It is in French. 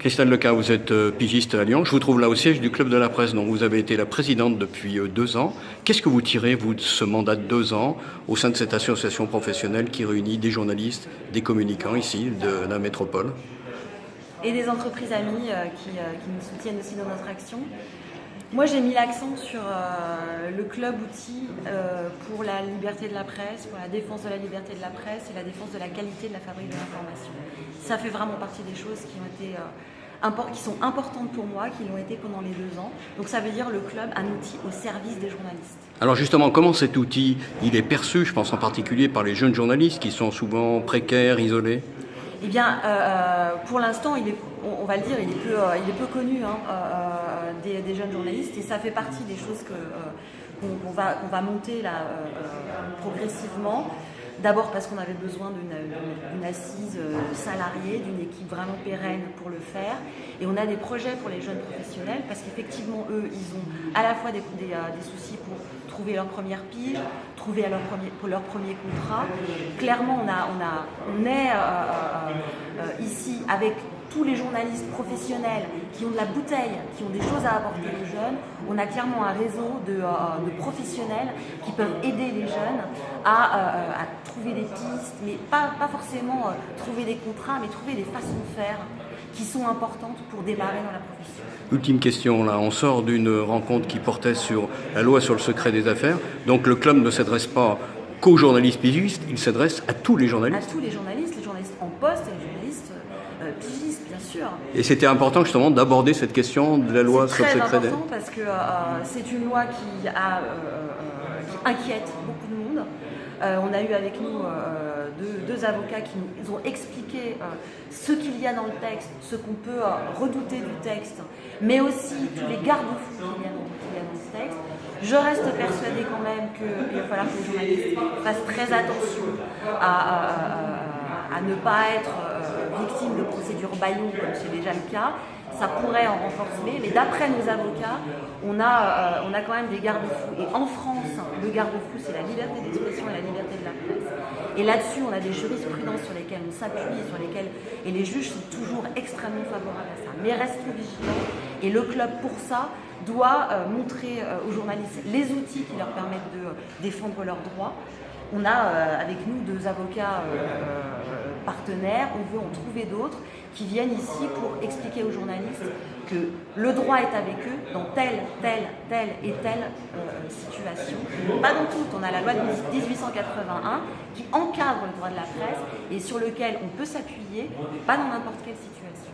Christelle Leca, vous êtes pigiste à Lyon. Je vous trouve là au siège du Club de la Presse, dont vous avez été la présidente depuis 2 ans. Qu'est-ce que vous tirez, vous, de ce mandat de 2 ans au sein de cette association professionnelle qui réunit des journalistes, des communicants ici de la métropole? Et des entreprises amies qui nous soutiennent aussi dans notre action. Moi, j'ai mis l'accent sur le club outil pour la liberté de la presse, pour la défense de la liberté de la presse et la défense de la qualité de la fabrique de l'information. Ça fait vraiment partie des choses qui ont été qui sont importantes pour moi, qui l'ont été pendant les 2 ans. Donc ça veut dire le club, un outil au service des journalistes. Alors justement, comment cet outil il est perçu, je pense en particulier par les jeunes journalistes qui sont souvent précaires, isolés? Eh bien, pour l'instant, on va le dire, il est peu connu des jeunes journalistes, et ça fait partie des choses qu'on va monter là progressivement. D'abord parce qu'on avait besoin d'une assise salariée, d'une équipe vraiment pérenne pour le faire. Et on a des projets pour les jeunes professionnels parce qu'effectivement, eux, ils ont à la fois des soucis pour trouver leur première pige, trouver leur premier contrat. Clairement, on est ici avec tous les journalistes professionnels qui ont de la bouteille, qui ont des choses à apporter aux jeunes. On a clairement un réseau de professionnels qui peuvent aider les jeunes à trouver des pistes, mais pas forcément trouver des contrats, mais trouver des façons de faire qui sont importantes pour démarrer dans la profession. Ultime question, là, on sort d'une rencontre qui portait sur la loi sur le secret des affaires, donc le club ne s'adresse pas qu'aux journalistes pigistes, il s'adresse à tous les journalistes. À tous les journalistes en poste et les journalistes pigistes, bien sûr. Et c'était important justement d'aborder cette question de la loi sur le secret des affaires. C'est très important parce que c'est une loi qui inquiète beaucoup de monde. On a eu avec nous deux avocats qui nous ont expliqué ce qu'il y a dans le texte, ce qu'on peut redouter du texte, mais aussi tous les garde-fous qu'il y a dans ce texte. Je reste persuadée quand même qu'il va falloir que les journalistes fassent très attention à ne pas être victimes de procédures bâillons comme c'est déjà le cas. Ça pourrait en renforcer, mais d'après nos avocats, on a quand même des garde-fous. Et en France, le garde-fou, c'est la liberté d'expression et la liberté de la presse. Et là-dessus, on a des jurisprudences sur lesquelles on s'appuie et les juges sont toujours extrêmement favorables à ça. Mais restons vigilants. Et le club, pour ça, doit montrer aux journalistes les outils qui leur permettent de défendre leurs droits. On a avec nous 2 avocats partenaires, on veut en trouver d'autres qui viennent ici pour expliquer aux journalistes que le droit est avec eux dans telle et telle situation. Pas dans toutes, on a la loi de 1881 qui encadre le droit de la presse et sur lequel on peut s'appuyer, pas dans n'importe quelle situation.